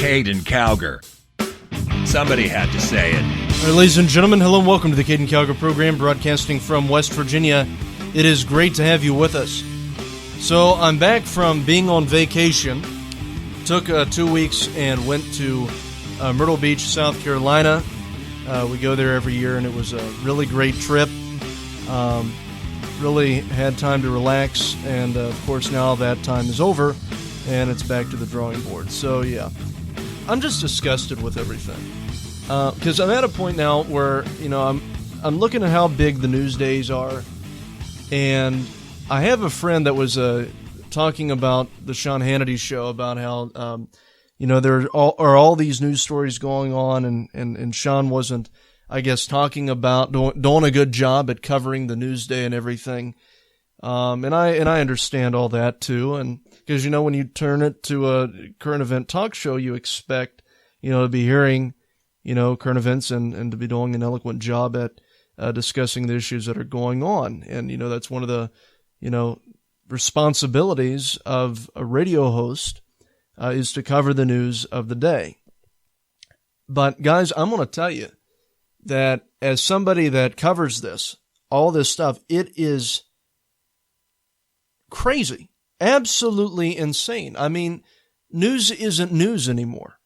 Caiden Cowger. Somebody had to say it. All right, ladies and gentlemen, hello and welcome to the Caiden Cowger program, broadcasting from West Virginia. It is great to have you with us. So I'm back from being on vacation. Took 2 weeks and went to Myrtle Beach, South Carolina. We go there every year, and it was a really great trip. Really had time to relax, and of course now that time is over, and it's back to the drawing board. So yeah, I'm just disgusted with everything. Because I'm at a point now where, I'm looking at how big the news days are, and I have a friend that was talking about the Sean Hannity show, about how, there are all these news stories going on, and Sean wasn't, I guess, talking about doing a good job at covering the news day and everything. And I understand all that too, and because, when you turn it to a current event talk show, you expect, to be hearing current events and to be doing an eloquent job at discussing the issues that are going on. And, that's one of the, responsibilities of a radio host is to cover the news of the day. But, guys, I'm going to tell you that as somebody that covers all this stuff, it is crazy, absolutely insane. I mean, news isn't news anymore.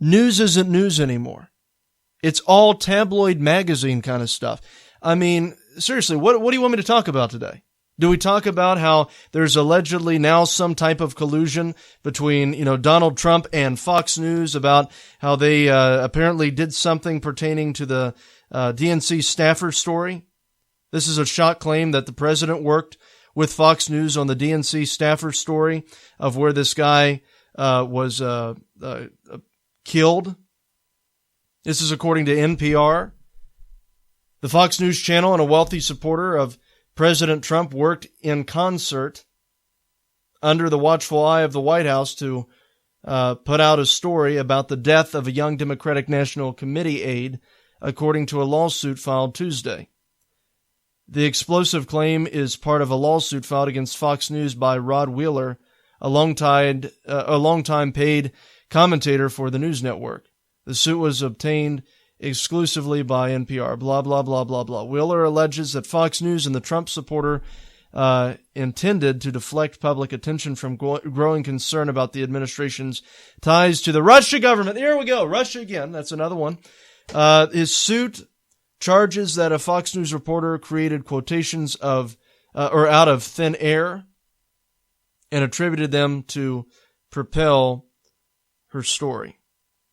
News isn't news anymore. It's all tabloid magazine kind of stuff. I mean, seriously, what do you want me to talk about today? Do we talk about how there's allegedly now some type of collusion between, Donald Trump and Fox News about how they apparently did something pertaining to the DNC staffer story? This is a shock claim that the president worked with Fox News on the DNC staffer story of where this guy was killed. This is according to NPR. The Fox News channel and a wealthy supporter of President Trump worked in concert under the watchful eye of the White House to put out a story about the death of a young Democratic National Committee aide, according to a lawsuit filed Tuesday. The explosive claim is part of a lawsuit filed against Fox News by Rod Wheeler, a longtime paid commentator for the news network. The suit was obtained exclusively by NPR. Blah, blah, blah, blah, blah. Wheeler alleges that Fox News and the Trump supporter intended to deflect public attention from growing concern about the administration's ties to the Russia government. Here we go. Russia again. That's another one. His suit charges that a Fox News reporter created quotations of or out of thin air and attributed them to propel her story.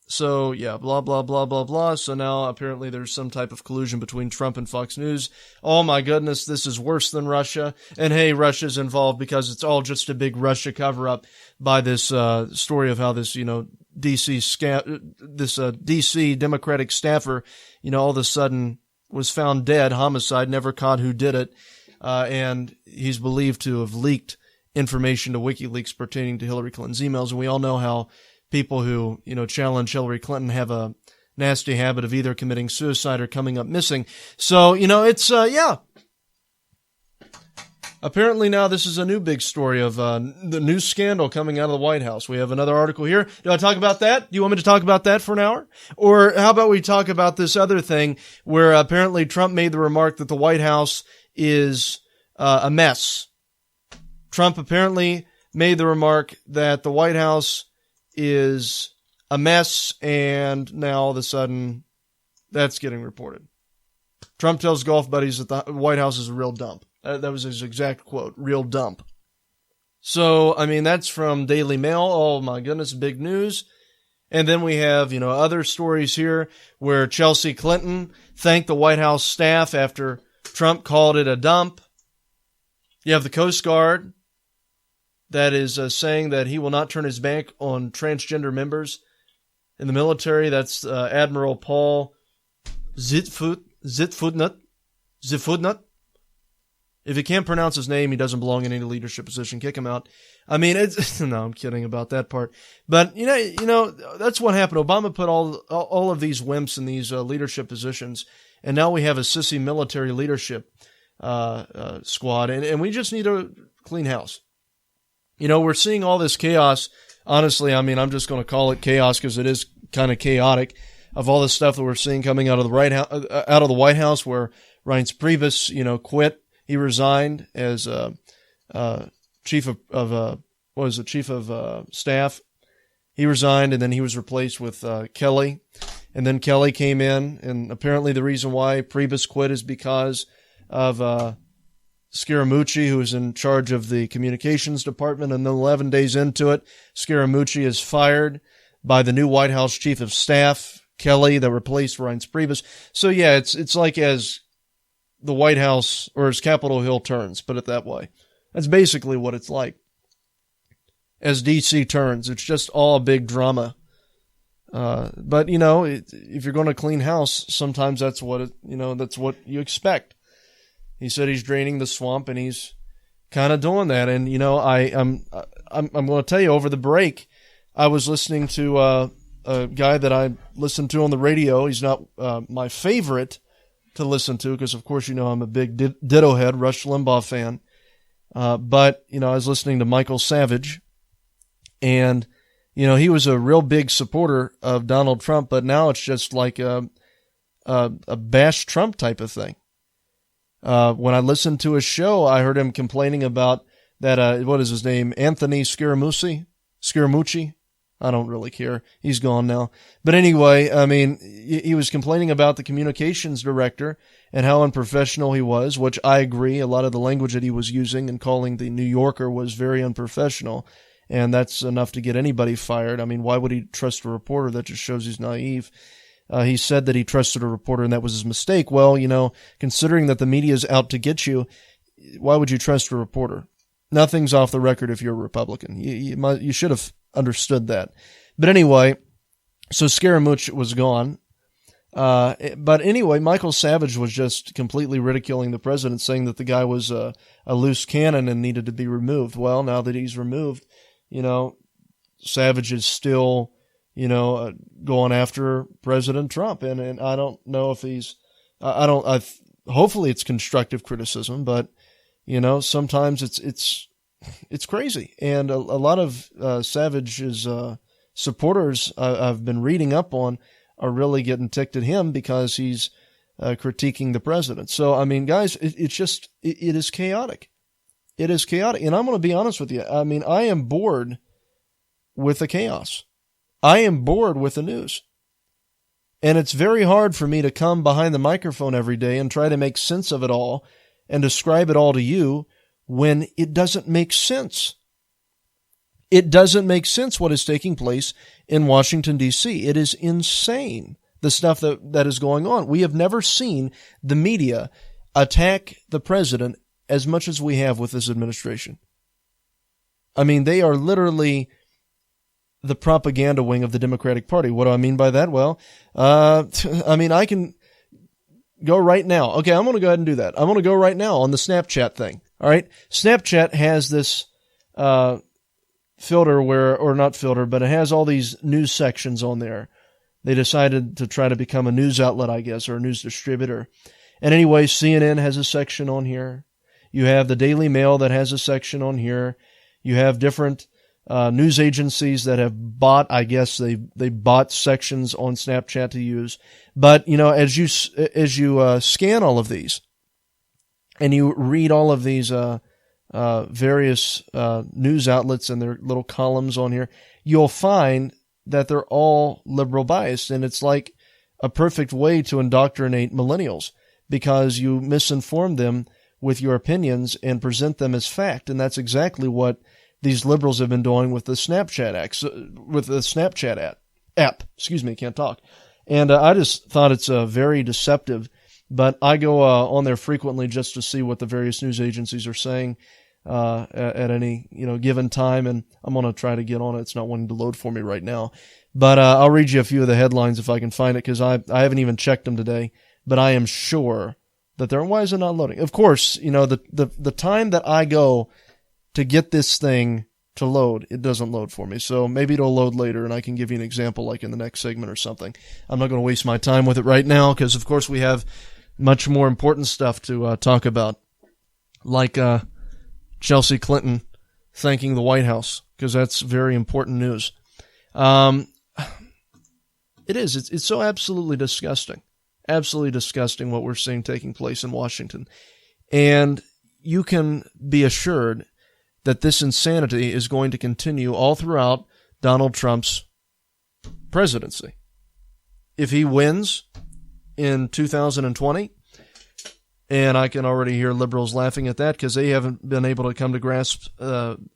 So, yeah, blah, blah, blah, blah, blah. So now apparently there's some type of collusion between Trump and Fox News. Oh my goodness, this is worse than Russia. And hey, Russia's involved because it's all just a big Russia cover-up by this story of how this, DC Democratic staffer, all of a sudden was found dead, homicide, never caught who did it. And he's believed to have leaked information to WikiLeaks pertaining to Hillary Clinton's emails. And we all know how people who, challenge Hillary Clinton have a nasty habit of either committing suicide or coming up missing. So, it's, yeah. Apparently now this is a new big story of the new scandal coming out of the White House. We have another article here. Do I talk about that? Do you want me to talk about that for an hour? Or how about we talk about this other thing where apparently Trump made the remark that the White House is a mess. Trump apparently made the remark that the White House is a mess, and now all of a sudden that's getting reported. Trump tells golf buddies that the White House is a real dump. That was his exact quote, real dump. So, that's from Daily Mail. Oh my goodness, big news. And then we have, other stories here where Chelsea Clinton thanked the White House staff after Trump called it a dump. You have the Coast Guard that is saying that he will not turn his back on transgender members in the military. That's Admiral Paul Zitfudnut. If you can't pronounce his name, he doesn't belong in any leadership position. Kick him out. No, I'm kidding about that part. But, that's what happened. Obama put all of these wimps in these leadership positions, and now we have a sissy military leadership squad, and we just need a clean house. We're seeing all this chaos honestly, I mean, I'm just going to call it chaos because it is kind of chaotic. Of all the stuff that we're seeing coming out of the White House, where Reince Priebus, quit. He resigned as chief of staff. He resigned, and then he was replaced with Kelly. And then Kelly came in, and apparently the reason why Priebus quit is because of Scaramucci, who is in charge of the communications department. And then 11 days into it, Scaramucci is fired by the new White House chief of staff, Kelly, that replaced Reince Priebus. So yeah, it's like as the White House, or as Capitol Hill turns, put it that way. That's basically what it's like. As DC turns, it's just all a big drama. But if you're going to clean house, sometimes that's what that's what you expect. He said he's draining the swamp, and he's kind of doing that. And I'm going to tell you, over the break, I was listening to a guy that I listened to on the radio. He's not my favorite to listen to because, of course, I'm a big Ditto head, Rush Limbaugh fan. But I was listening to Michael Savage, and he was a real big supporter of Donald Trump, but now it's just like a bash Trump type of thing. When I listened to his show, I heard him complaining about that, what is his name? Anthony Scaramucci. I don't really care. He's gone now. But anyway, I mean, he was complaining about the communications director and how unprofessional he was, which I agree. A lot of the language that he was using and calling the New Yorker was very unprofessional. And that's enough to get anybody fired. I mean, why would he trust a reporter? That just shows he's naive. He said that he trusted a reporter and that was his mistake. Well, considering that the media is out to get you, why would you trust a reporter? Nothing's off the record if you're a Republican. You should have understood that. But anyway, so Scaramucci was gone. But anyway, Michael Savage was just completely ridiculing the president, saying that the guy was a loose cannon and needed to be removed. Well, now that he's removed, Savage is still, going after President Trump. And I don't know if hopefully it's constructive criticism, but, sometimes it's crazy. And a lot of Savage's supporters I've been reading up on are really getting ticked at him because he's critiquing the president. So, I mean, guys, it is chaotic. It is chaotic. And I'm going to be honest with you. I mean, I am bored with the chaos. I am bored with the news. And it's very hard for me to come behind the microphone every day and try to make sense of it all and describe it all to you when it doesn't make sense. It doesn't make sense what is taking place in Washington, D.C. It is insane, the stuff that is going on. We have never seen the media attack the president as much as we have with this administration. I mean, they are literally the propaganda wing of the Democratic Party. What do I mean by that? Well, I mean, I can go right now. Okay, I'm going to go ahead and do that. I'm going to go right now on the Snapchat thing. All right, Snapchat has this filter or not filter, but it has all these news sections on there. They decided to try to become a news outlet, I guess, or a news distributor. And anyway, CNN has a section on here. You have the Daily Mail that has a section on here. You have different news agencies that have bought, I guess they bought sections on Snapchat to use. But, as you scan all of these and you read all of these various news outlets and their little columns on here, you'll find that they're all liberal biased. And it's like a perfect way to indoctrinate millennials because you misinform them with your opinions and present them as fact. And that's exactly what these liberals have been doing with the Snapchat app. Excuse me, can't talk. And I just thought it's very deceptive. But I go on there frequently just to see what the various news agencies are saying at any given time, and I'm going to try to get on it. It's not wanting to load for me right now. But I'll read you a few of the headlines if I can find it, because I haven't even checked them today. But I am sure that they're... Why is it not loading? Of course, the time that I go to get this thing to load, it doesn't load for me. So maybe it'll load later, and I can give you an example like in the next segment or something. I'm not going to waste my time with it right now, because, of course, we have much more important stuff to talk about, like Chelsea Clinton thanking the White House, because that's very important news. It is. It's so absolutely disgusting. Absolutely disgusting what we're seeing taking place in Washington. And you can be assured that this insanity is going to continue all throughout Donald Trump's presidency. If he wins in 2020, and I can already hear liberals laughing at that because they haven't been able to come to grasp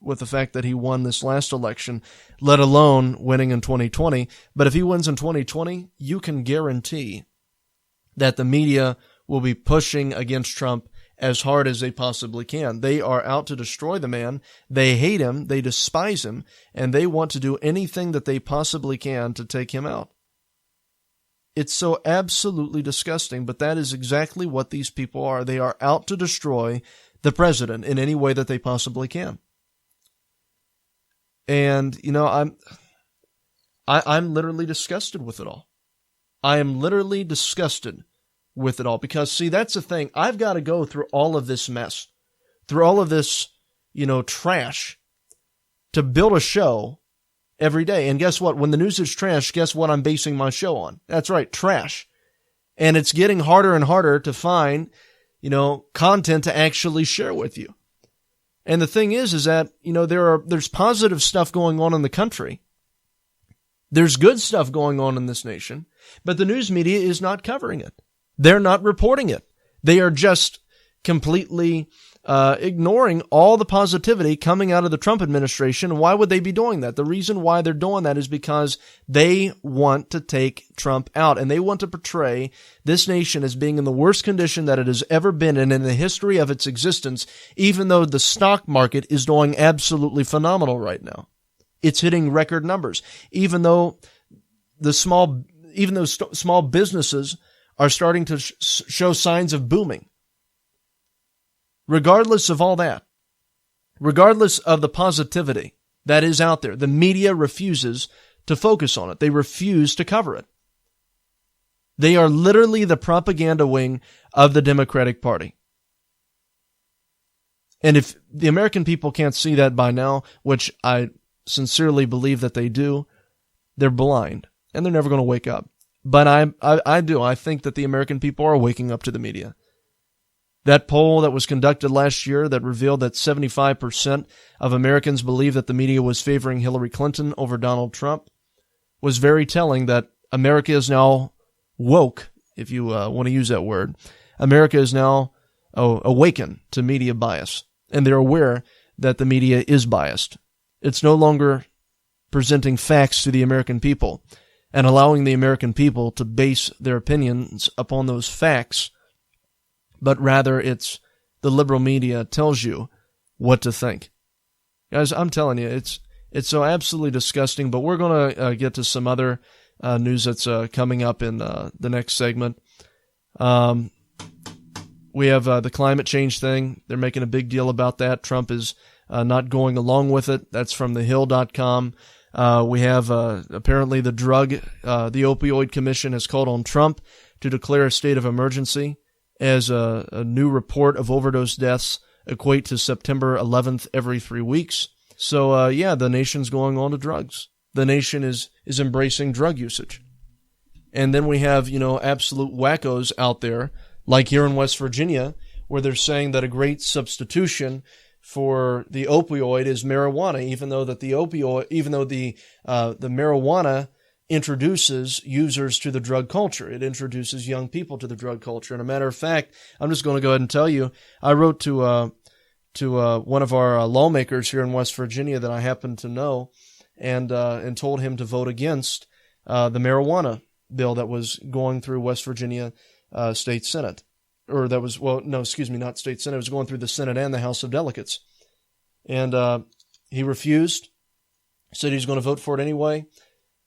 with the fact that he won this last election, let alone winning in 2020. But if he wins in 2020, you can guarantee that the media will be pushing against Trump as hard as they possibly can. They are out to destroy the man. They hate him. They despise him. And they want to do anything that they possibly can to take him out. It's so absolutely disgusting, but that is exactly what these people are. They are out to destroy the president in any way that they possibly can. And, you know, I'm literally disgusted with it all. I am literally disgusted with it all because, see, that's the thing. I've got to go through all of this mess, through all of this, you know, trash to build a show every day. And guess what? When the news is trash, guess what I'm basing my show on? That's right, trash. And it's getting harder and harder to find, you know, content to actually share with you. And the thing is that, you know, there's positive stuff going on in the country. There's good stuff going on in this nation, but the news media is not covering it. They're not reporting it. They are just completely ignoring all the positivity coming out of the Trump administration. Why would they be doing that? The reason why they're doing that is because they want to take Trump out, and they want to portray this nation as being in the worst condition that it has ever been in the history of its existence, even though the stock market is doing absolutely phenomenal right now. It's hitting record numbers, even though small businesses are starting to show signs of booming. Regardless of all that, regardless of the positivity that is out there, the media refuses to focus on it. They refuse to cover it. They are literally the propaganda wing of the Democratic Party. And if the American people can't see that by now, which I sincerely believe that they do, they're blind and they're never going to wake up. But I do. I think that the American people are waking up to the media. That poll that was conducted last year that revealed that 75% of Americans believe that the media was favoring Hillary Clinton over Donald Trump was very telling that America is now woke, if you want to use that word. America is now awakened to media bias, and they're aware that the media is biased. It's no longer presenting facts to the American people and allowing the American people to base their opinions upon those facts, but rather it's the liberal media tells you what to think. Guys, I'm telling you, it's so absolutely disgusting, but we're going to get to some other news that's coming up in the next segment. We have the climate change thing. They're making a big deal about that. Trump is not going along with it. That's from thehill.com. We have apparently the opioid commission has called on Trump to declare a state of emergency as a new report of overdose deaths equate to September 11th every 3 weeks. So, the nation's going on to drugs. The nation is embracing drug usage. And then we have, absolute wackos out there, like here in West Virginia, where they're saying that a great substitution for the opioid is marijuana, even though the marijuana introduces users to the drug culture. It introduces young people to the drug culture. And a matter of fact, I'm just going to go ahead and tell you, I wrote to one of our lawmakers here in West Virginia that I happen to know, and told him to vote against the marijuana bill that was going through West Virginia State Senate. Or that was, not State Senate. It was going through the Senate and the House of Delegates. And he refused, said he was going to vote for it anyway.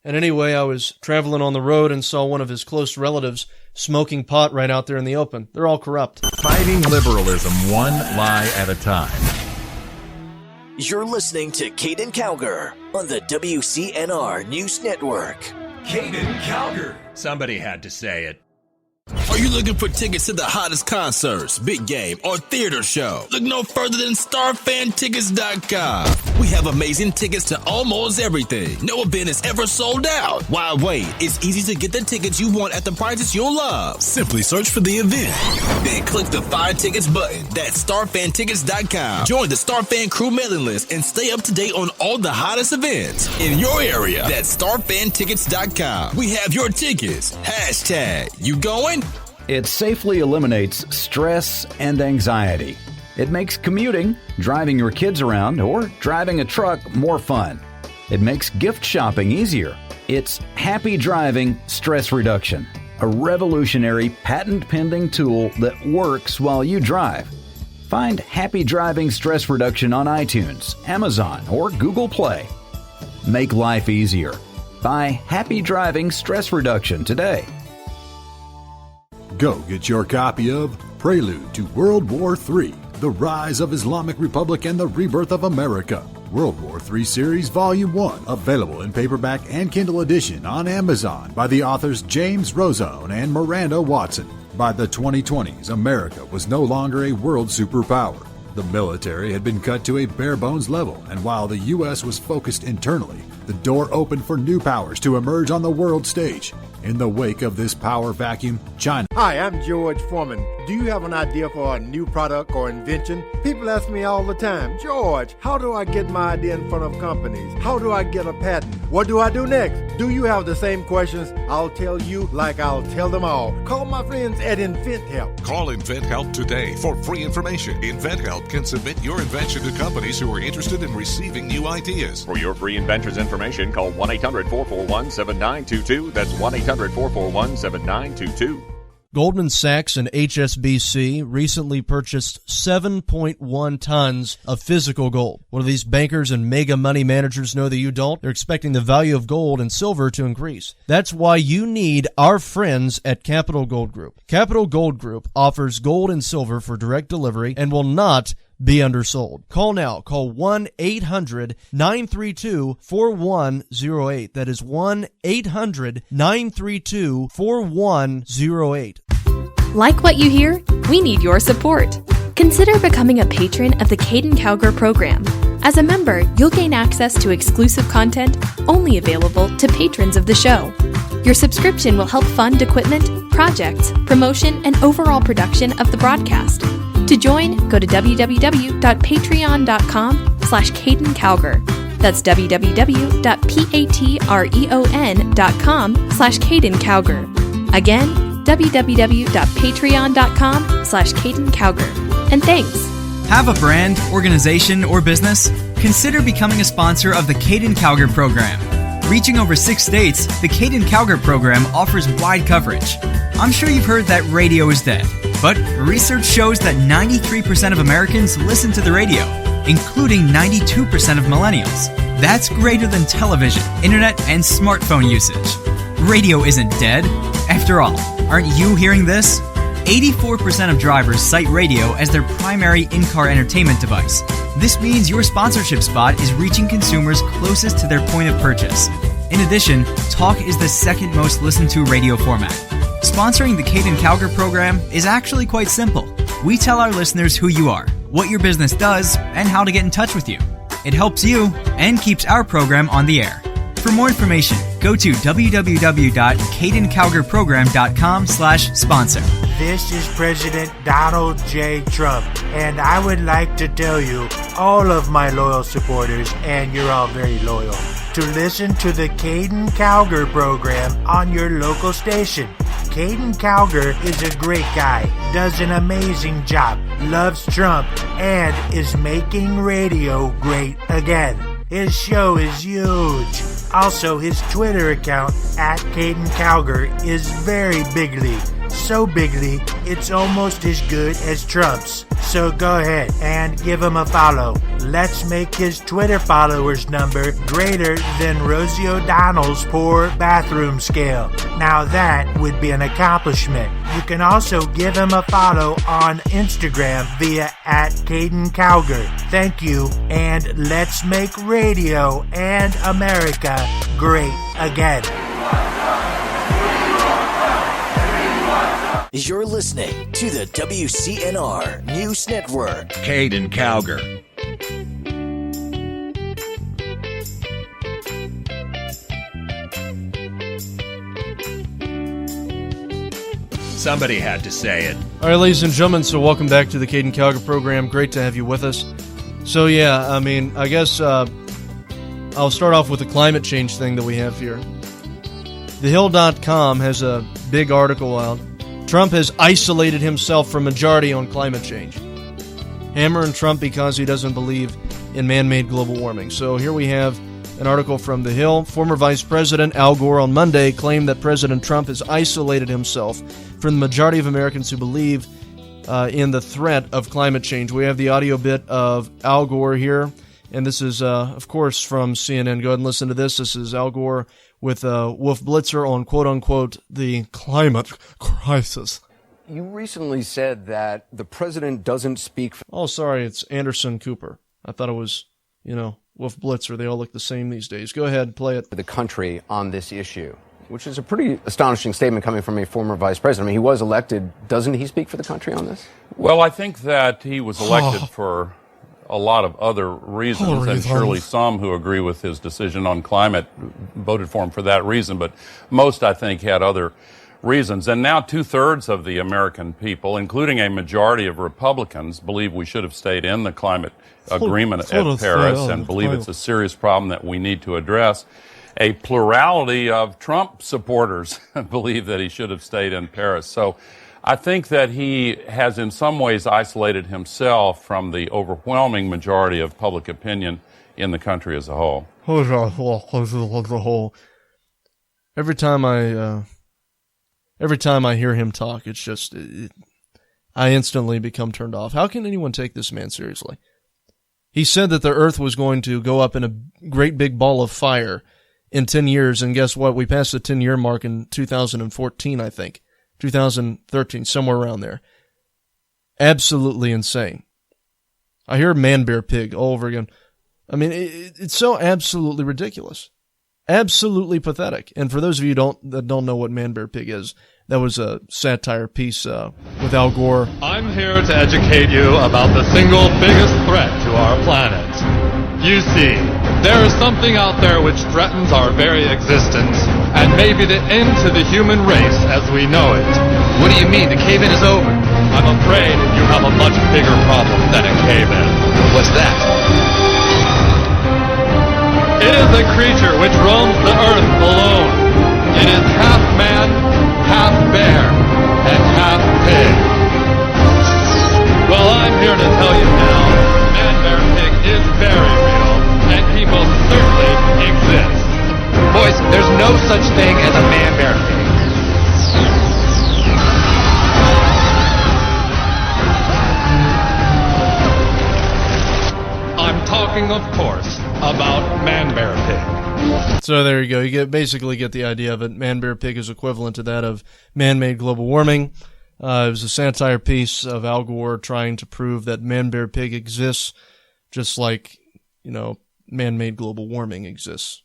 And anyway, I was traveling on the road and saw one of his close relatives smoking pot right out there in the open. They're all corrupt. Fighting liberalism one lie at a time. You're listening to Caiden Cowger on the WCNR News Network. Caiden Cowger. Somebody had to say it. Are you looking for tickets to the hottest concerts, big game, or theater show? Look no further than StarFanTickets.com. We have amazing tickets to almost everything. No event is ever sold out. Why wait? It's easy to get the tickets you want at the prices you'll love. Simply search for the event. Then click the Find Tickets button. That's StarFanTickets.com. Join the StarFan crew mailing list and stay up to date on all the hottest events in your area. That's StarFanTickets.com. We have your tickets. Hashtag, you going? It safely eliminates stress and anxiety. It makes commuting, driving your kids around, or driving a truck more fun. It makes gift shopping easier. It's Happy Driving Stress Reduction, a revolutionary patent-pending tool that works while you drive. Find Happy Driving Stress Reduction on iTunes, Amazon, or Google Play. Make life easier. Buy Happy Driving Stress Reduction today. Go get your copy of Prelude to World War III, The Rise of Islamic Republic and the Rebirth of America. World War III Series Volume 1, available in paperback and Kindle edition on Amazon by the authors James Rozone and Miranda Watson. By the 2020s, America was no longer a world superpower. The military had been cut to a bare-bones level, and while the U.S. was focused internally, the door opened for new powers to emerge on the world stage. In the wake of this power vacuum, China. Hi, I'm George Foreman. Do you have an idea for a new product or invention? People ask me all the time, George, how do I get my idea in front of companies? How do I get a patent? What do I do next? Do you have the same questions? I'll tell you like I'll tell them all. Call my friends at InventHelp. Call InventHelp today for free information. InventHelp can submit your invention to companies who are interested in receiving new ideas. For your free inventor's information, call 1-800-441-7922. That's 1-800-441-7922. Goldman Sachs and HSBC recently purchased 7.1 tons of physical gold. What do these bankers and mega money managers know that you don't? They're expecting the value of gold and silver to increase. That's why you need our friends at Capital Gold Group. Capital Gold Group offers gold and silver for direct delivery and will not be undersold. Call now. Call 1-800-932-4108. That is 1-800-932-4108. Like what you hear? We need your support. Consider becoming a patron of the Caiden Cowger program. As a member, you'll gain access to exclusive content only available to patrons of the show. Your subscription will help fund equipment, projects, promotion, and overall production of the broadcast. To join, go to www.patreon.com/Caiden Cowger. That's www.patreon.com/Caiden Cowger. Again, www.patreon.com/Caiden Cowger. And thanks. Have a brand, organization, or business? Consider becoming a sponsor of the Caiden Cowger program. Reaching over 6 states, the Caiden Cowger program offers wide coverage. I'm sure you've heard that radio is dead, but research shows that 93% of Americans listen to the radio, including 92% of millennials. That's greater than television, internet, and smartphone usage. Radio isn't dead. After all, aren't you hearing this? 84% of drivers cite radio as their primary in-car entertainment device. This means your sponsorship spot is reaching consumers closest to their point of purchase. In addition, talk is the second most listened to radio format. Sponsoring the Caiden Cowger program is actually quite simple. We tell our listeners who you are, what your business does, and how to get in touch with you. It helps you and keeps our program on the air. For more information, go to www.CaidenCowgerProgram.com/sponsor. This is President Donald J. Trump, and I would like to tell you, all of my loyal supporters, and you're all very loyal, to listen to the Caiden Cowger program on your local station. Caiden Cowger is a great guy, does an amazing job, loves Trump, and is making radio great again. His show is huge. Also, his Twitter account, @Caiden Cowger, is very bigly. So bigly, it's almost as good as Trump's. So go ahead and give him a follow. Let's make his Twitter followers number greater than Rosie O'Donnell's poor bathroom scale. Now that would be an accomplishment. You can also give him a follow on Instagram via @Caiden Cowger. Thank you, and let's make radio and America great again. You're listening to the WCNR News Network. Caiden Cowger. Somebody had to say it. All right, ladies and gentlemen, so welcome back to the Caiden Cowger program. Great to have you with us. So, yeah, I mean, I guess I'll start off with the climate change thing that we have here. TheHill.com has a big article out. Trump has isolated himself from majority on climate change. Hammering Trump because he doesn't believe in man-made global warming. So here we have an article from The Hill. Former Vice President Al Gore on Monday claimed that President Trump has isolated himself from the majority of Americans who believe in the threat of climate change. We have the audio bit of Al Gore here, and this is, of course, from CNN. Go ahead and listen to this. This is Al Gore with Wolf Blitzer on, quote-unquote, the climate crisis. You recently said that the president doesn't speak for... Oh, sorry, it's Anderson Cooper. I thought it was, Wolf Blitzer. They all look the same these days. Go ahead, play it. ...the country on this issue, which is a pretty astonishing statement coming from a former vice president. I mean, he was elected. Doesn't he speak for the country on this? Well, I think that he was elected for a lot of other reasons, and surely some who agree with his decision on climate voted for him for that reason, but most, I think, had other reasons. And now 2/3 of the American people, including a majority of Republicans, believe we should have stayed in the climate agreement at Paris and believe it's a serious problem that we need to address. A plurality of Trump supporters believe that he should have stayed in Paris. So I think that he has in some ways isolated himself from the overwhelming majority of public opinion in the country as a whole. Every time I hear him talk, it's just, I instantly become turned off. How can anyone take this man seriously? He said that the earth was going to go up in a great big ball of fire in 10 years, and guess what? We passed the 10-year mark in 2014, I think. 2013, somewhere around there. Absolutely insane. I hear man, bear, pig all over again. I mean, it's so absolutely ridiculous. Absolutely pathetic. And for those of you that don't know what man, bear, pig is, that was a satire piece with Al Gore. I'm here to educate you about the single biggest threat to our planet. You see, there is something out there which threatens our very existence, and maybe the end to the human race as we know it. What do you mean? The cave-in is over. I'm afraid you have a much bigger problem than a cave-in. What's that? It is a creature which roams the earth alone. It is half man, half bear, and half pig. Well, I'm here to tell you now, man-bear-pig is very real, and he most certainly exists. Boys, there's no such thing as a man-bear-pig. I'm talking, of course, about man-bear-pig. So there you go. You basically get the idea of it. Man-bear-pig is equivalent to that of man-made global warming. It was a satire piece of Al Gore trying to prove that man-bear-pig exists, just like, man-made global warming exists.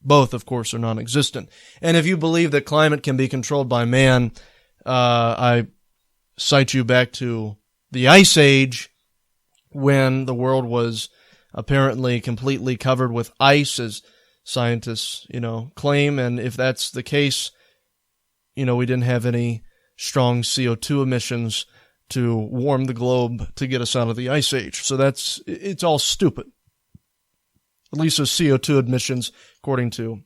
Both, of course, are non-existent. And if you believe that climate can be controlled by man, I cite you back to the Ice Age, when the world was apparently completely covered with ice, as scientists, claim. And if that's the case, we didn't have any strong CO2 emissions to warm the globe to get us out of the Ice Age. So it's all stupid. At least those CO2 emissions, according to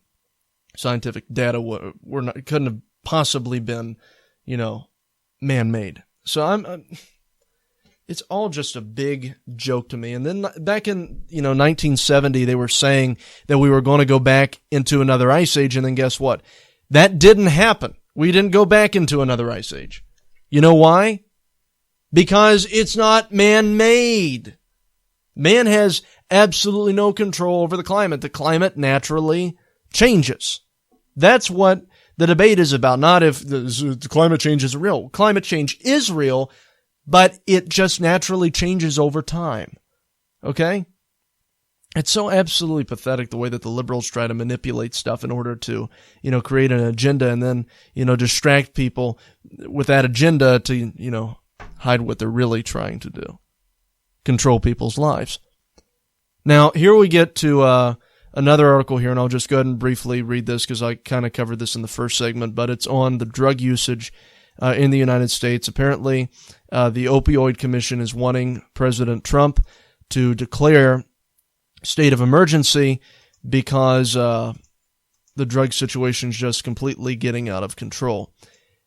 scientific data, couldn't have possibly been, man-made. So it's all just a big joke to me. And then back in, 1970, they were saying that we were going to go back into another ice age. And then guess what? That didn't happen. We didn't go back into another ice age. You know why? Because it's not man-made. Man has absolutely no control over the climate. The climate naturally changes. That's what the debate is about, not if the climate change is real. Climate change is real, but it just naturally changes over time. Okay? It's so absolutely pathetic the way that the liberals try to manipulate stuff in order to, create an agenda and then, distract people with that agenda to, hide what they're really trying to do. Control people's lives. Now, here we get to another article here, and I'll just go ahead and briefly read this because I kind of covered this in the first segment, but it's on the drug usage in the United States. Apparently, the Opioid Commission is wanting President Trump to declare state of emergency because the drug situation is just completely getting out of control.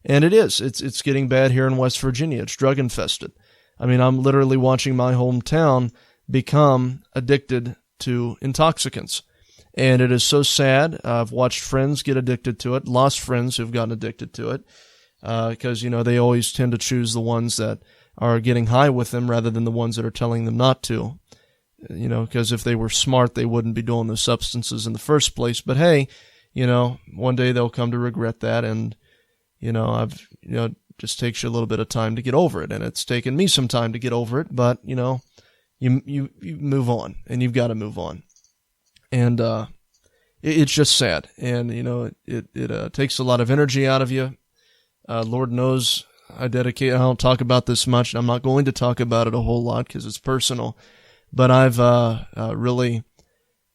And it is. It's getting bad here in West Virginia. It's drug infested. I mean, I'm literally watching my hometown become addicted to intoxicants. And it is so sad. I've watched friends get addicted to it, lost friends who've gotten addicted to it, because, they always tend to choose the ones that are getting high with them rather than the ones that are telling them not to. Because if they were smart, they wouldn't be doing those substances in the first place. But hey, one day they'll come to regret that. And, just takes you a little bit of time to get over it. And it's taken me some time to get over it, but, you move on, and you've got to move on. And, it's just sad. And, it takes a lot of energy out of you. Lord knows I don't talk about this much. I'm not going to talk about it a whole lot because it's personal. But I've really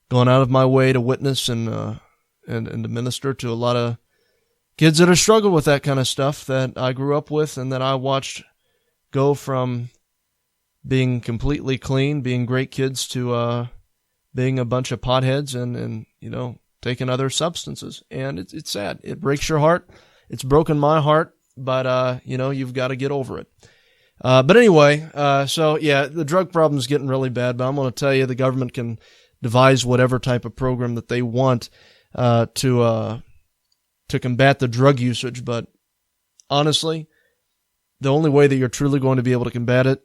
gone out of my way to witness and to minister to a lot of kids that have struggled with that kind of stuff that I grew up with and that I watched go from being completely clean, being great kids, to being a bunch of potheads and taking other substances. And it's sad. It breaks your heart. It's broken my heart, but you've got to get over it. But anyway, the drug problem is getting really bad, but I'm going to tell you the government can devise whatever type of program that they want to combat the drug usage. But honestly, the only way that you're truly going to be able to combat it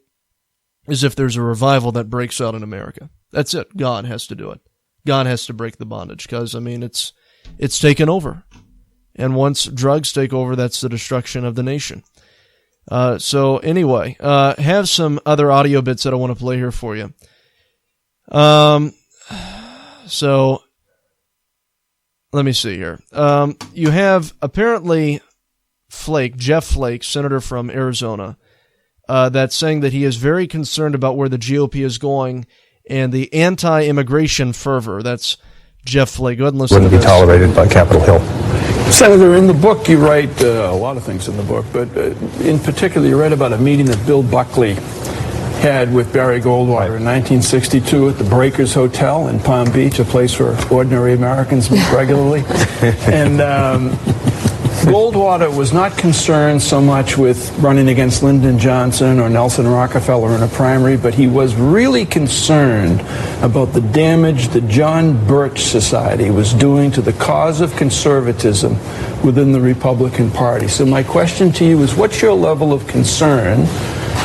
is if there's a revival that breaks out in America. That's it. God has to do it. God has to break the bondage because, it's taken over. And once drugs take over, that's the destruction of the nation. So anyway, have some other audio bits that I want to play here for you. So let me see here. You have apparently Jeff Flake, senator from Arizona, that's saying that he is very concerned about where the GOP is going and the anti-immigration fervor. That's Jeff Flake. Go ahead and listen to this. Wouldn't be tolerated by Capitol Hill. Senator, in the book you write a lot of things in the book, but in particular you write about a meeting that Bill Buckley had with Barry Goldwater in 1962 at the Breakers Hotel in Palm Beach, a place where ordinary Americans meet regularly. And Goldwater was not concerned so much with running against Lyndon Johnson or Nelson Rockefeller in a primary, but he was really concerned about the damage the John Birch Society was doing to the cause of conservatism within the Republican Party. So my question to you is, what's your level of concern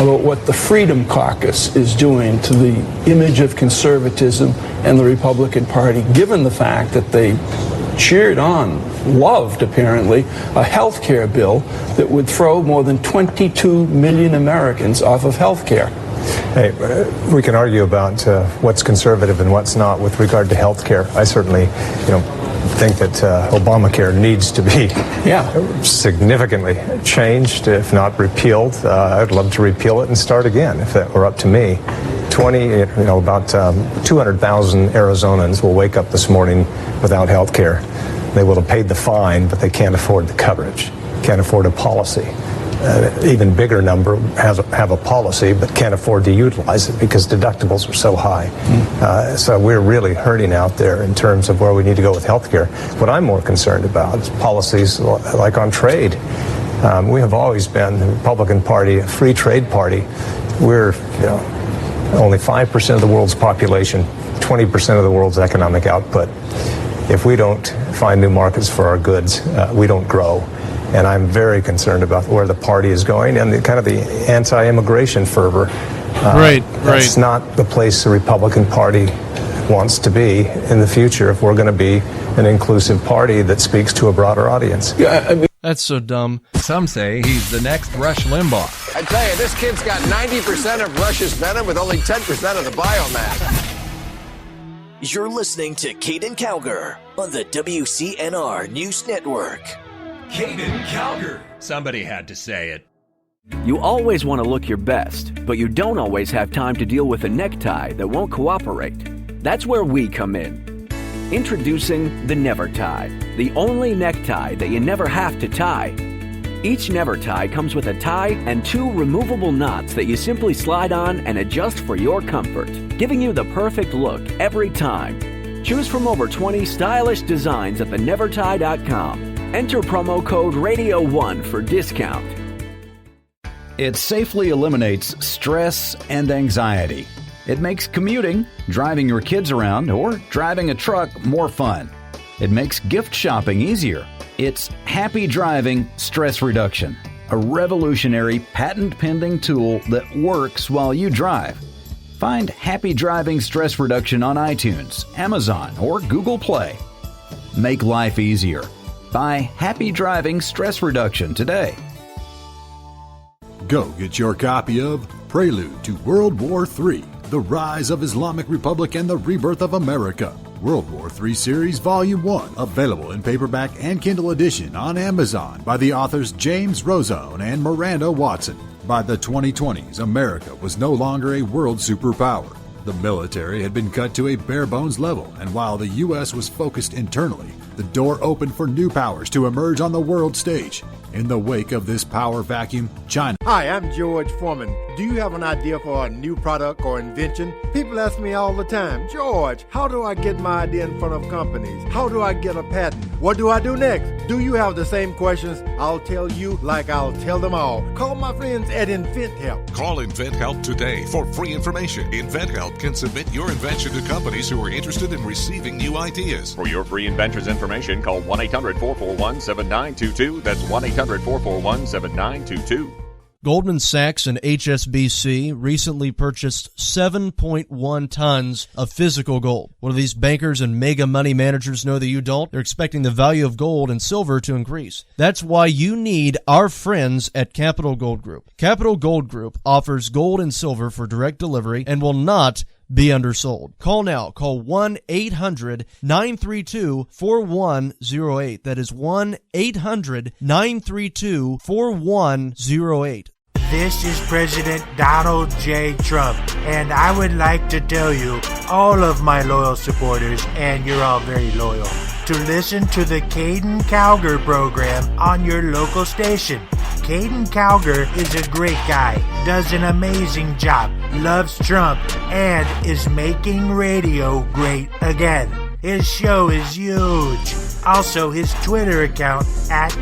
about what the Freedom Caucus is doing to the image of conservatism and the Republican Party, given the fact that they cheered on, loved apparently, a health care bill that would throw more than 22 million Americans off of health care? Hey, we can argue about what's conservative and what's not with regard to health care. I certainly, think that Obamacare needs to be significantly changed, if not repealed. I'd love to repeal it and start again if that were up to me. About 200,000 Arizonans will wake up this morning without health care. They will have paid the fine, but they can't afford the coverage, can't afford a policy. Even bigger number have a policy but can't afford to utilize it because deductibles are so high. So we're really hurting out there in terms of where we need to go with health care. What I'm more concerned about is policies like on trade. We have always been, the Republican Party, a free trade party. We're only 5% of the world's population, 20% of the world's economic output. If we don't find new markets for our goods, we don't grow. And I'm very concerned about where the party is going and the anti-immigration fervor. That's not the place the Republican Party wants to be in the future if we're going to be an inclusive party that speaks to a broader audience. That's so dumb. Some say he's the next Rush Limbaugh. I tell you, this kid's got 90% of Rush's venom with only 10% of the biomass. You're listening to Caiden Cowger on the WCNR News Network. Caiden Cowger. Somebody had to say it. You always want to look your best, but you don't always have time to deal with a necktie that won't cooperate. That's where we come in. Introducing the Never Tie, the only necktie that you never have to tie. Each Never Tie comes with a tie and 2 removable knots that you simply slide on and adjust for your comfort, giving you the perfect look every time. Choose from over 20 stylish designs at thenevertie.com. Enter promo code RADIO1 for discount. It safely eliminates stress and anxiety. It makes commuting, driving your kids around, or driving a truck more fun. It makes gift shopping easier. It's Happy Driving Stress Reduction, a revolutionary patent-pending tool that works while you drive. Find Happy Driving Stress Reduction on iTunes, Amazon, or Google Play. Make life easier. Buy Happy Driving Stress Reduction today. Go get your copy of Prelude to World War III, The Rise of Islamic Republic and the Rebirth of America. World War III Series Volume 1, available in paperback and Kindle edition on Amazon by the authors James Rozone and Miranda Watson. By the 2020s, America was no longer a world superpower. The military had been cut to a bare-bones level, and while the U.S. was focused internally, the door opened for new powers to emerge on the world stage. In the wake of this power vacuum, China... Hi, I'm George Foreman. Do you have an idea for a new product or invention? People ask me all the time, George, how do I get my idea in front of companies? How do I get a patent? What do I do next? Do you have the same questions? I'll tell you like I'll tell them all. Call my friends at InventHelp. Call InventHelp today for free information. InventHelp can submit your invention to companies who are interested in receiving new ideas. For your free inventor's information, call 1-800-441-7922. That's 1-800-441-7922. Goldman Sachs and HSBC recently purchased 7.1 tons of physical gold. What do these bankers and mega money managers know that you don't? They're expecting the value of gold and silver to increase. That's why you need our friends at Capital Gold Group. Capital Gold Group offers gold and silver for direct delivery and will not be undersold. Call now. Call 1-800-932-4108. That is 1-800-932-4108. This is President Donald J. Trump, and I would like to tell you, all of my loyal supporters, and you're all very loyal, to listen to the Caiden Cowger program on your local station. Caiden Cowger is a great guy, does an amazing job, loves Trump, and is making radio great again. His show is huge. Also, his Twitter account,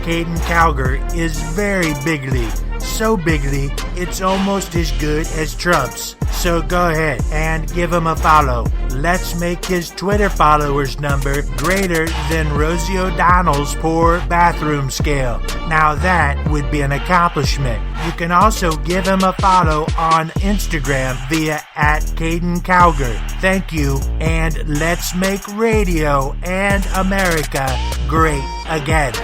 @Caiden Cowger, is very big league. So bigly, it's almost as good as Trump's. So go ahead and give him a follow. Let's make his Twitter followers number greater than Rosie O'Donnell's poor bathroom scale. Now that would be an accomplishment. You can also give him a follow on Instagram via @Caiden Cowger. Thank you, and let's make radio and America great again.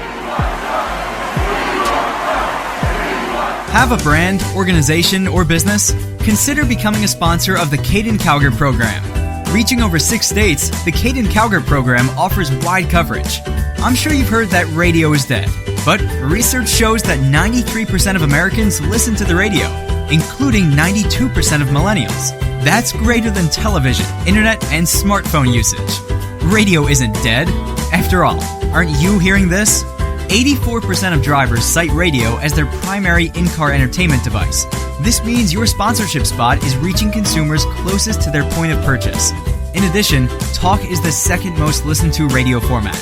Have a brand, organization, or business? Consider becoming a sponsor of the Caiden Cowger program. Reaching over 6 states, the Caiden Cowger program offers wide coverage. I'm sure you've heard that radio is dead, but research shows that 93% of Americans listen to the radio, including 92% of millennials. That's greater than television, internet, and smartphone usage. Radio isn't dead. After all, aren't you hearing this? 84% of drivers cite radio as their primary in-car entertainment device. This means your sponsorship spot is reaching consumers closest to their point of purchase. In addition, talk is the second most listened to radio format.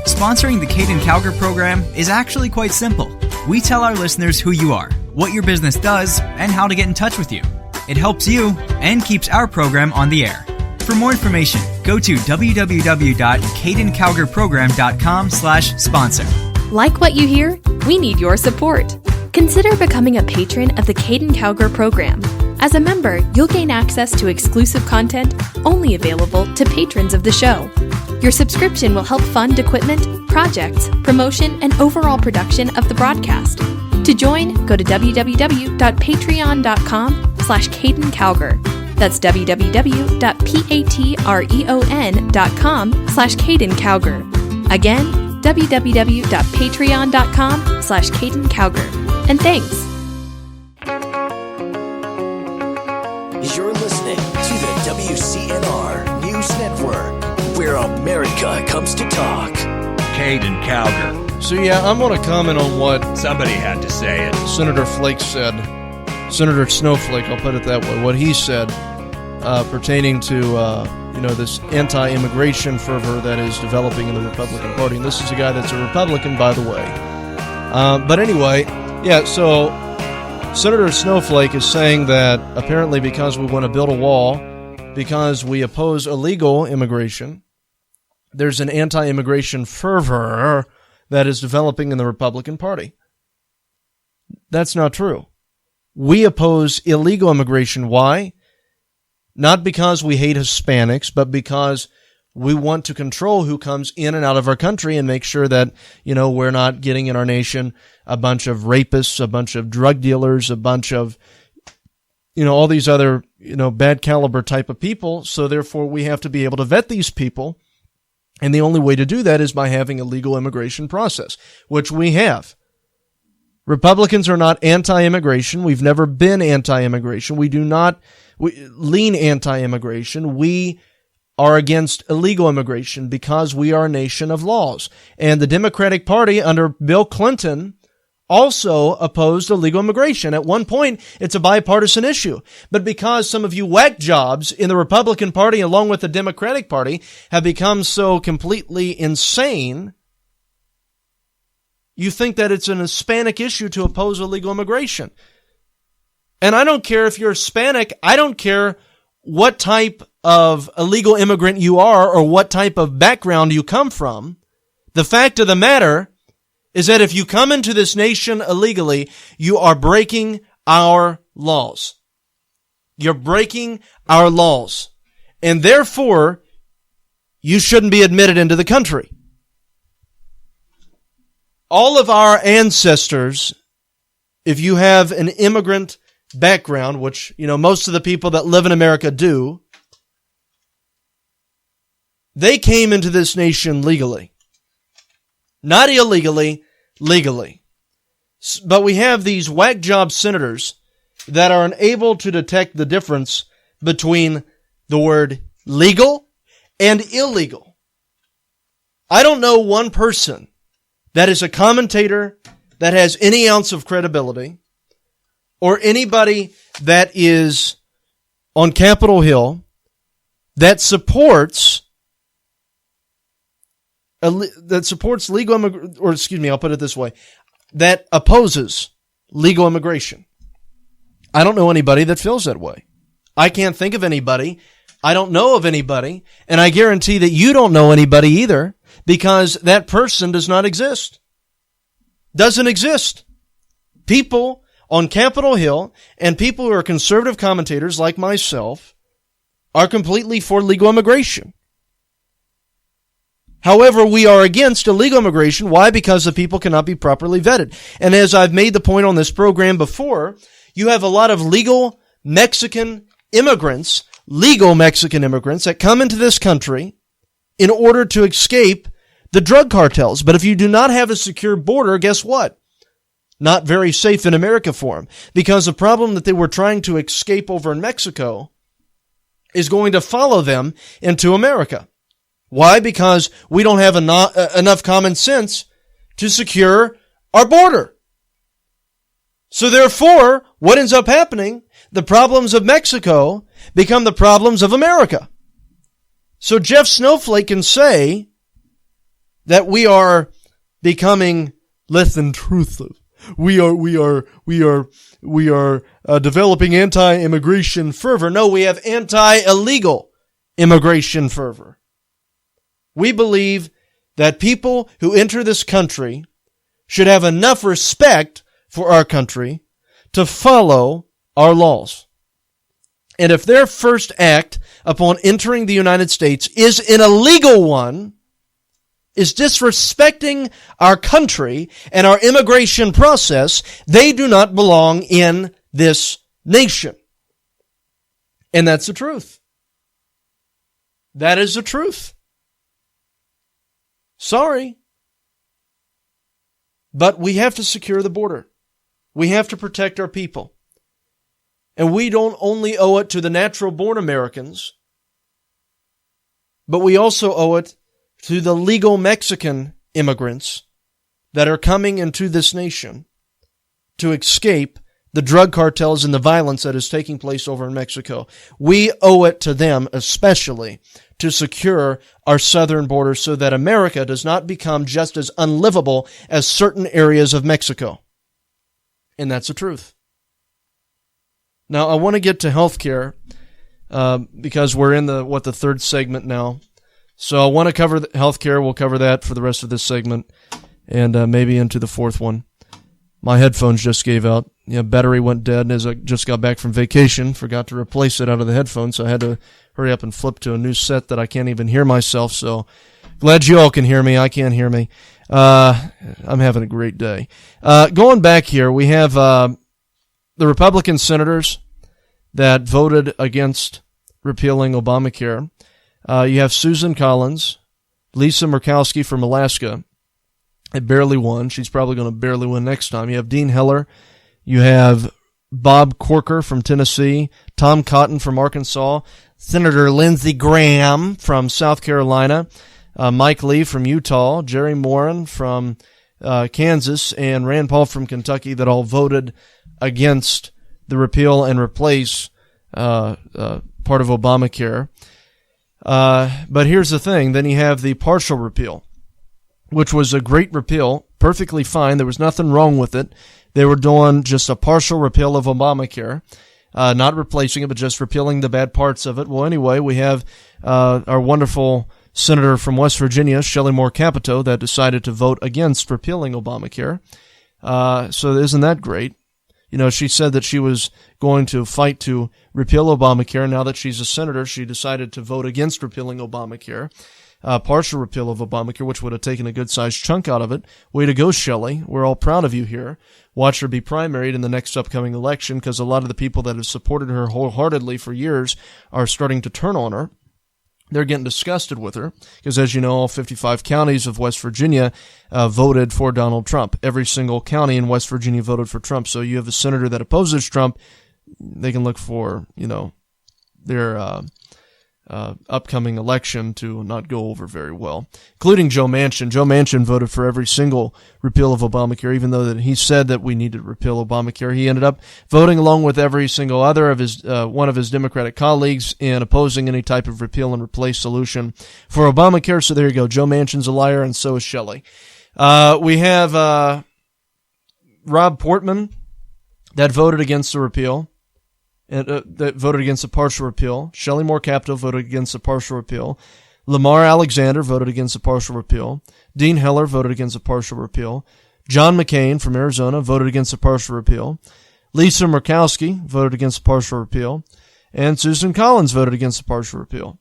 Sponsoring the Caiden Cowger program is actually quite simple. We tell our listeners who you are, what your business does, and how to get in touch with you. It helps you and keeps our program on the air. For more information, go to www.caidencowgerprogram.com/sponsor. Like what you hear? We need your support. Consider becoming a patron of the Caiden Cowger program. As a member, you'll gain access to exclusive content only available to patrons of the show. Your subscription will help fund equipment, projects, promotion, and overall production of the broadcast. To join, go to www.patreon.com/Caiden Cowger. That's www.patreon.com/Caiden Cowger. Again, www.patreon.com/Caiden Cowger. And thanks. You're listening to the WCNR News Network, where America comes to talk. Caiden Cowger. So yeah, I'm going to comment on what somebody had to say it. Senator Flake said. Senator Snowflake, I'll put it that way. What he said pertaining to this anti-immigration fervor that is developing in the Republican Party. And this is a guy that's a Republican, by the way. But anyway, yeah. So Senator Snowflake is saying that apparently because we want to build a wall, because we oppose illegal immigration, there's an anti-immigration fervor that is developing in the Republican Party. That's not true. We oppose illegal immigration. Why? Not because we hate Hispanics, but because we want to control who comes in and out of our country and make sure that, we're not getting in our nation a bunch of rapists, a bunch of drug dealers, a bunch of, all these other, bad caliber type of people. So therefore we have to be able to vet these people. And the only way to do that is by having a legal immigration process, which we have. Republicans are not anti-immigration. We've never been anti-immigration. We do not lean anti-immigration. We are against illegal immigration because we are a nation of laws. And the Democratic Party under Bill Clinton also opposed illegal immigration. At one point, it's a bipartisan issue. But because some of you whack jobs in the Republican Party along with the Democratic Party have become so completely insane, you think that it's an Hispanic issue to oppose illegal immigration. And I don't care if you're Hispanic. I don't care what type of illegal immigrant you are or what type of background you come from. The fact of the matter is that if you come into this nation illegally, you are breaking our laws. You're breaking our laws. And therefore, you shouldn't be admitted into the country. All of our ancestors, if you have an immigrant background, which, most of the people that live in America do, they came into this nation legally. Not illegally, legally. But we have these whack job senators that are unable to detect the difference between the word legal and illegal. I don't know one person that is a commentator that has any ounce of credibility, or anybody that is on Capitol Hill that supports legal immigration, or I'll put it this way, that opposes legal immigration. I don't know anybody that feels that way. I can't think of anybody. I don't know of anybody, and I guarantee that you don't know anybody either, because that person does not exist. Doesn't exist. People on Capitol Hill and people who are conservative commentators like myself are completely for legal immigration. However, we are against illegal immigration. Why? Because the people cannot be properly vetted. And as I've made the point on this program before, you have a lot of legal Mexican immigrants that come into this country in order to escape the drug cartels. But if you do not have a secure border, guess what? Not very safe in America for them. Because the problem that they were trying to escape over in Mexico is going to follow them into America. Why? Because we don't have enough common sense to secure our border. So therefore, what ends up happening? The problems of Mexico become the problems of America. So Jeff Snowflake can say that we are becoming less than truthful. We are developing anti-immigration fervor. No, we have anti-illegal immigration fervor. We believe that people who enter this country should have enough respect for our country to follow our laws. And if their first act upon entering the United States is an illegal one, is disrespecting our country and our immigration process, they do not belong in this nation. And that's the truth. That is the truth. Sorry. But we have to secure the border. We have to protect our people. And we don't only owe it to the natural-born Americans, but we also owe it to the legal Mexican immigrants that are coming into this nation to escape the drug cartels and the violence that is taking place over in Mexico. We owe it to them, especially, to secure our southern border so that America does not become just as unlivable as certain areas of Mexico. And that's the truth. Now, I want to get to healthcare because we're in the third segment now. So I want to cover healthcare. We'll cover that for the rest of this segment and maybe into the fourth one. My headphones just gave out. Battery went dead as I just got back from vacation. Forgot to replace it out of the headphones, so I had to hurry up and flip to a new set that I can't even hear myself. So glad you all can hear me. I can't hear me. I'm having a great day. Going back here, we have the Republican senators that voted against repealing Obamacare. You have Susan Collins, Lisa Murkowski from Alaska. It barely won. She's probably going to barely win next time. You have Dean Heller. You have Bob Corker from Tennessee, Tom Cotton from Arkansas, Senator Lindsey Graham from South Carolina, Mike Lee from Utah, Jerry Moran from Kansas, and Rand Paul from Kentucky that all voted against the repeal and replace part of Obamacare. But here's the thing. Then you have the partial repeal, which was a great repeal, perfectly fine. There was nothing wrong with it. They were doing just a partial repeal of Obamacare, not replacing it, but just repealing the bad parts of it. Well, anyway, we have our wonderful senator from West Virginia, Shelley Moore Capito, that decided to vote against repealing Obamacare. So isn't that great? She said that she was going to fight to repeal Obamacare. Now that she's a senator, she decided to vote against repealing Obamacare. Partial repeal of Obamacare, which would have taken a good-sized chunk out of it. Way to go, Shelley. We're all proud of you here. Watch her be primaried in the next upcoming election because a lot of the people that have supported her wholeheartedly for years are starting to turn on her. They're getting disgusted with her because, as you know, all 55 counties of West Virginia voted for Donald Trump. Every single county in West Virginia voted for Trump. So you have a senator that opposes Trump. They can look for, their upcoming election to not go over very well, including Joe Manchin. Joe Manchin voted for every single repeal of Obamacare, even though that he said that we needed to repeal Obamacare. He ended up voting along with every single other of his one of his Democratic colleagues in opposing any type of repeal and replace solution for Obamacare. So there you go. Joe Manchin's a liar, and so is Shelley. We have Rob Portman that voted against the repeal. That voted against the partial repeal. Shelley Moore Capito voted against the partial repeal. Lamar Alexander voted against the partial repeal. Dean Heller voted against the partial repeal. John McCain from Arizona voted against the partial repeal. Lisa Murkowski voted against the partial repeal. And Susan Collins voted against the partial repeal.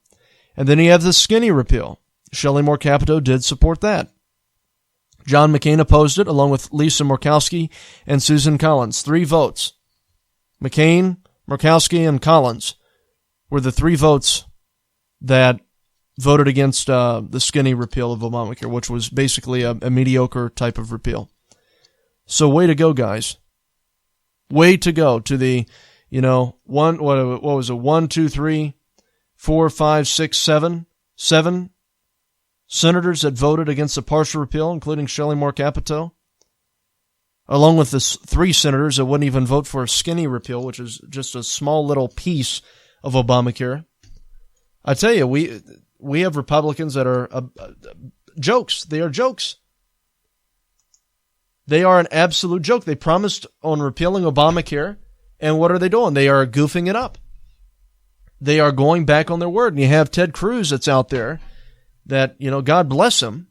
And then you have the skinny repeal. Shelley Moore Capito did support that. John McCain opposed it, along with Lisa Murkowski and Susan Collins. 3 votes. McCain, Murkowski, and Collins were the 3 votes that voted against the skinny repeal of Obamacare, which was basically a mediocre type of repeal. So way to go, guys. Way to go to the, 1, 2, 3, 4, 5, 6, 7 senators that voted against the partial repeal, including Shelley Moore Capito, along with the 3 senators that wouldn't even vote for a skinny repeal, which is just a small little piece of Obamacare. I tell you, we have Republicans that are jokes. They are jokes. They are an absolute joke. They promised on repealing Obamacare, and what are they doing? They are goofing it up. They are going back on their word. And you have Ted Cruz that's out there that, God bless him,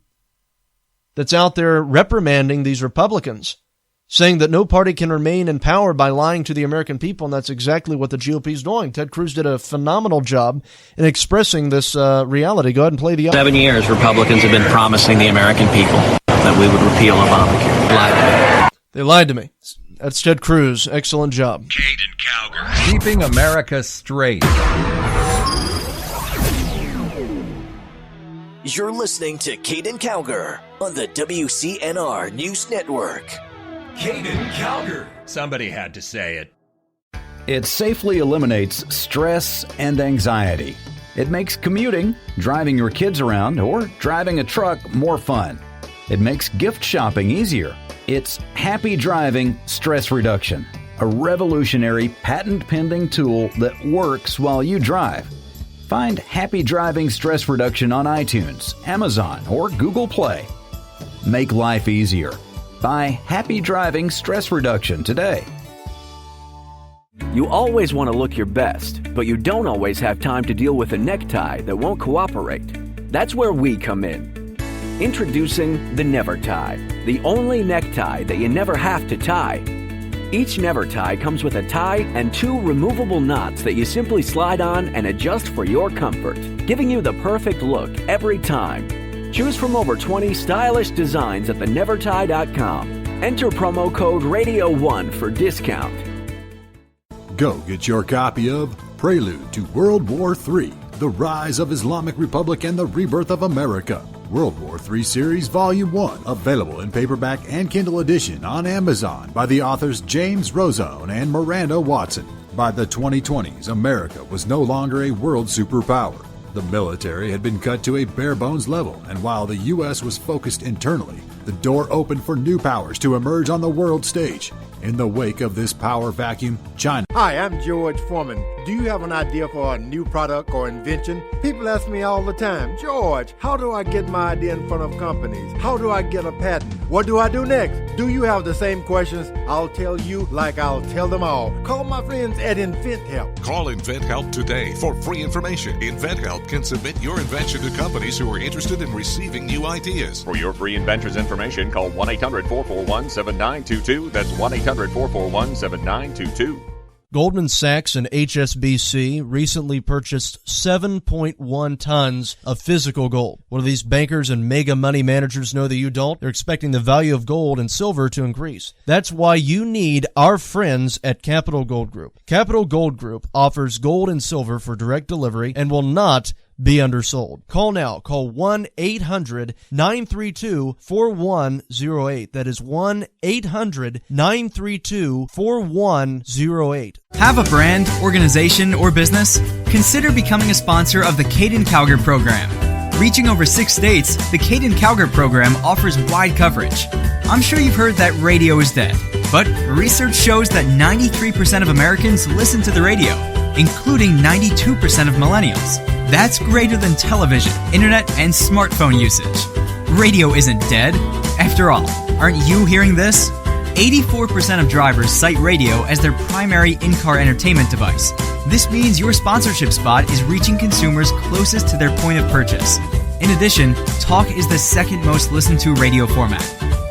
that's out there reprimanding these Republicans, saying that no party can remain in power by lying to the American people, and that's exactly what the GOP is doing. Ted Cruz did a phenomenal job in expressing this reality. Go ahead and play the... 7 years, Republicans have been promising the American people that we would repeal Obamacare. They lied to me. They lied to me. That's Ted Cruz. Excellent job. Caiden Cowger. Keeping America straight. You're listening to Caiden Cowger on the WCNR News Network. Caiden Cowger. Somebody had to say it. It safely eliminates stress and anxiety. It makes commuting, driving your kids around, or driving a truck more fun. It makes gift shopping easier. It's Happy Driving Stress Reduction, a revolutionary patent-pending tool that works while you drive. Find Happy Driving Stress Reduction on iTunes, Amazon, or Google Play. Make life easier. Buy Happy Driving Stress Reduction today. You always want to look your best, but you don't always have time to deal with a necktie that won't cooperate. That's where we come in. Introducing the Never Tie, the only necktie that you never have to tie. Each Never Tie comes with a tie and 2 removable knots that you simply slide on and adjust for your comfort, giving you the perfect look every time. Choose from over 20 stylish designs at thenevertie.com. Enter promo code RADIO1 for discount. Go get your copy of Prelude to World War III, The Rise of Islamic Republic and the Rebirth of America. World War III Series Volume 1, available in paperback and Kindle edition on Amazon by the authors James Rozone and Miranda Watson. By the 2020s, America was no longer a world superpower. The military had been cut to a bare-bones level, and while the U.S. was focused internally, the door opened for new powers to emerge on the world stage. In the wake of this power vacuum, China. Hi, I'm George Foreman. Do you have an idea for a new product or invention? People ask me all the time, George, how do I get my idea in front of companies? How do I get a patent? What do I do next? Do you have the same questions? I'll tell you like I'll tell them all. Call my friends at InventHelp. Call InventHelp today for free information. InventHelp can submit your invention to companies who are interested in receiving new ideas. For your free inventor's information, call 1-800-441-7922. That's 1-800-441-7922. Goldman Sachs and HSBC recently purchased 7.1 tons of physical gold. What do these bankers and mega money managers know that you don't? They're expecting the value of gold and silver to increase. That's why you need our friends at Capital Gold Group. Capital Gold Group offers gold and silver for direct delivery and will not be undersold. Call now. Call 1-800-932-4108. That is 1-800-932-4108. Have a brand, organization, or business? Consider becoming a sponsor of the Caiden Cowger program. Reaching over 6 states, the Caiden Cowger program offers wide coverage. I'm sure you've heard that radio is dead, but research shows that 93% of Americans listen to the radio, including 92% of millennials. That's greater than television, internet, and smartphone usage. Radio isn't dead. After all, aren't you hearing this? 84% of drivers cite radio as their primary in-car entertainment device. This means your sponsorship spot is reaching consumers closest to their point of purchase. In addition, talk is the second most listened to radio format.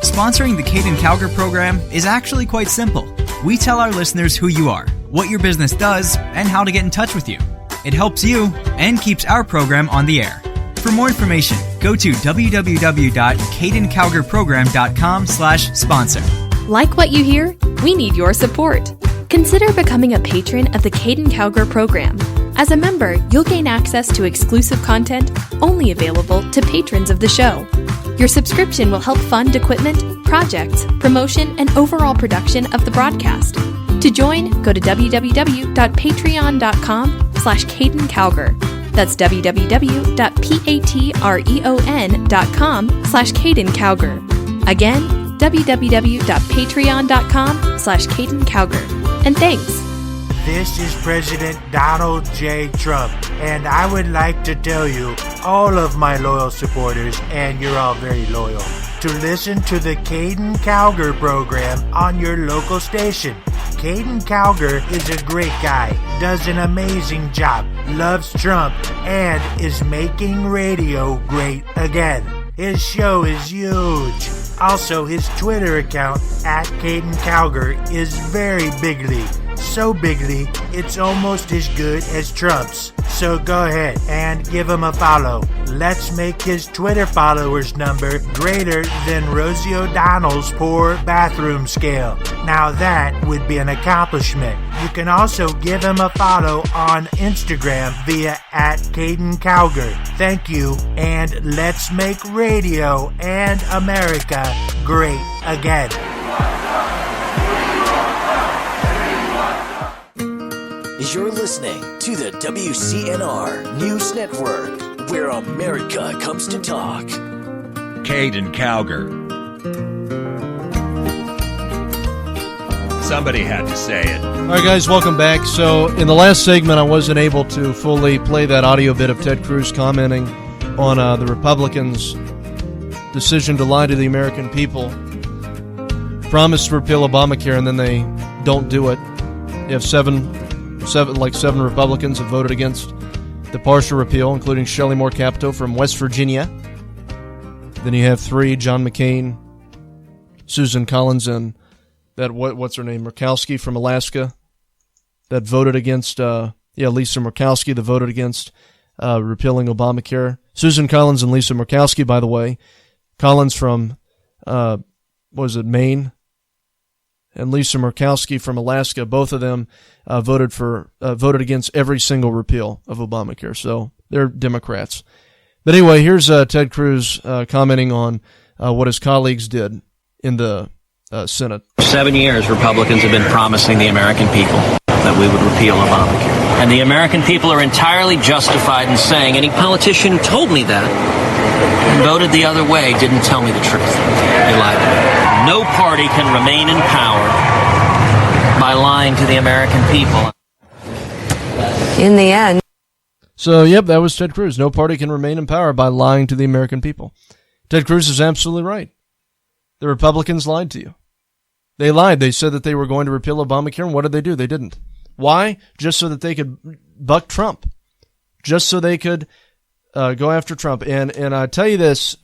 Sponsoring the Caiden Cowger program is actually quite simple. We tell our listeners who you are, what your business does, and how to get in touch with you. It helps you and keeps our program on the air. For more information, go to www.caidencowgerprogram.com/sponsor. Like what you hear? We need your support. Consider becoming a patron of the Caiden Cowger program. As a member, you'll gain access to exclusive content only available to patrons of the show. Your subscription will help fund equipment, projects, promotion, and overall production of the broadcast. To join, go to www.patreon.com/Caiden Cowger. That's www.patreon.com/Caiden Cowger. Again, www.patreon.com/Caiden Cowger. And thanks. This is President Donald J. Trump, and I would like to tell you, all of my loyal supporters, and you're all very loyal, to listen to the Caiden Cowger program on your local station. Caiden Cowger is a great guy, does an amazing job, loves Trump, and is making radio great again. His show is huge. Also, his Twitter account, @Caiden Cowger, is very bigly. so bigly it's almost as good as Trump's. So go ahead and give him a follow. Let's make his Twitter followers number greater than Rosie O'Donnell's poor bathroom scale. Now that would be an accomplishment. You can also give him a follow on Instagram via @Caiden Cowger. Thank you, and let's make radio and America great again. You're listening to the WCNR News Network, where America comes to talk. Caiden Cowger. Somebody had to say it. All right, guys, welcome back. So in the last segment, I wasn't able to fully play that audio bit of Ted Cruz commenting on the Republicans' decision to lie to the American people. Promise to repeal Obamacare, and then they don't do it. You have seven Republicans have voted against the partial repeal, including Shelley Moore Capito from West Virginia. Then you have 3, John McCain, Susan Collins, and that what's her name, Murkowski from Alaska, that voted against, Lisa Murkowski, that voted against repealing Obamacare. Susan Collins and Lisa Murkowski, by the way. Collins from, Maine? And Lisa Murkowski from Alaska, both of them voted against every single repeal of Obamacare. So they're Democrats. But anyway, here's Ted Cruz commenting on what his colleagues did in the Senate. For 7 years, Republicans have been promising the American people that we would repeal Obamacare. And the American people are entirely justified in saying any politician who told me that and voted the other way didn't tell me the truth. They lied to me. No party can remain in power by lying to the American people. In the end. So, yep, that was Ted Cruz. No party can remain in power by lying to the American people. Ted Cruz is absolutely right. The Republicans lied to you. They lied. They said that they were going to repeal Obamacare, and what did they do? They didn't. Why? Just so that they could buck Trump. Just so they could go after Trump. And I tell you this,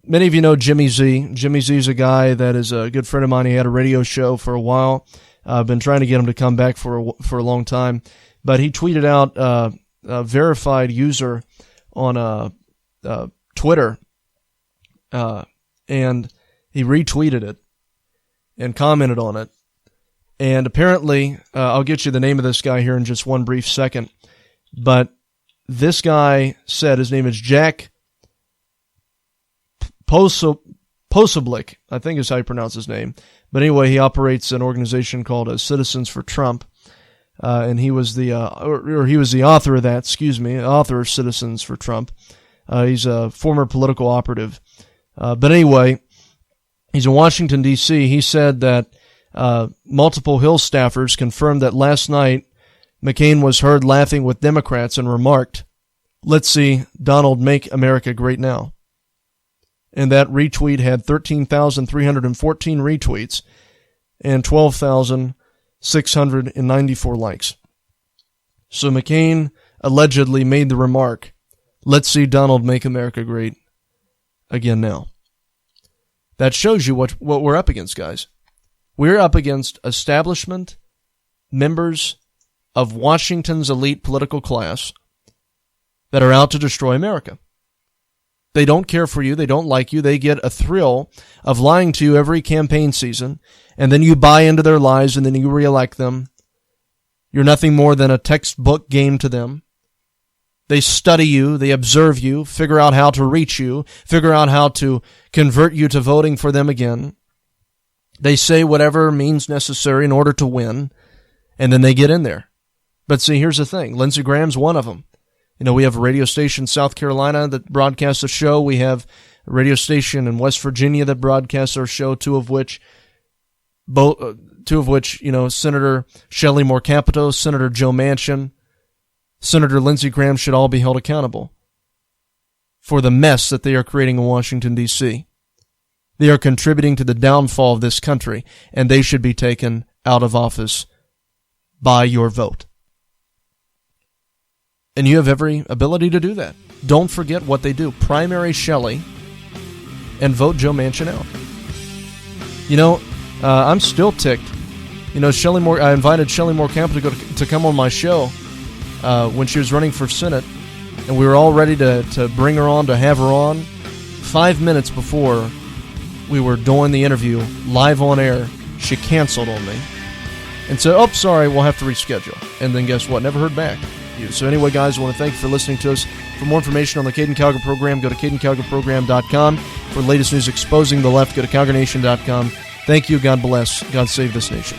many of you know Jimmy Z. Jimmy Z is a guy that is a good friend of mine. He had a radio show for a while. I've been trying to get him to come back for a long time. But he tweeted out a verified user on Twitter, and he retweeted it and commented on it. And apparently, I'll get you the name of this guy here in just one brief second. But this guy said, his name is Jack Posobiec, I think is how you pronounce his name. But anyway, he operates an organization called Citizens for Trump. And he was the author of that, author of Citizens for Trump. He's a former political operative. But anyway, he's in Washington, D.C. He said that multiple Hill staffers confirmed that last night McCain was heard laughing with Democrats and remarked, "Let's see Donald make America great now." And that retweet had 13,314 retweets and 12,694 likes. So McCain allegedly made the remark, "Let's see Donald make America great again now." That shows you what we're up against, guys. We're up against establishment members of Washington's elite political class that are out to destroy America. They don't care for you. They don't like you. They get a thrill of lying to you every campaign season, and then you buy into their lies, and then you reelect them. You're nothing more than a textbook game to them. They study you, they observe you, figure out how to reach you, figure out how to convert you to voting for them again. They say whatever means necessary in order to win, and then they get in there. But see, here's the thing. Lindsey Graham's one of them. You know, we have a radio station in South Carolina that broadcasts a show. We have a radio station in West Virginia that broadcasts our show, two of which, Senator Shelley Moore Capito, Senator Joe Manchin, Senator Lindsey Graham should all be held accountable for the mess that they are creating in Washington, D.C. They are contributing to the downfall of this country, and they should be taken out of office by your vote. And you have every ability to do that. Don't forget what they do. Primary Shelley and vote Joe Manchin out. You know, I'm still ticked You know, I invited Shelley Moore Campbell to come on my show when she was running for Senate, and we were all ready to bring her on, to have her on. 5 minutes before we were doing the interview, live on air, she canceled on me and said, "Oh, sorry, we'll have to reschedule." And then guess what? Never heard back. So anyway, guys, I want to thank you for listening to us. For more information on the Caiden Cowger program, go to CaidenCowgerProgram.com. For the latest news exposing the left, go to CowgerNation.com. Thank you. God bless. God save this nation.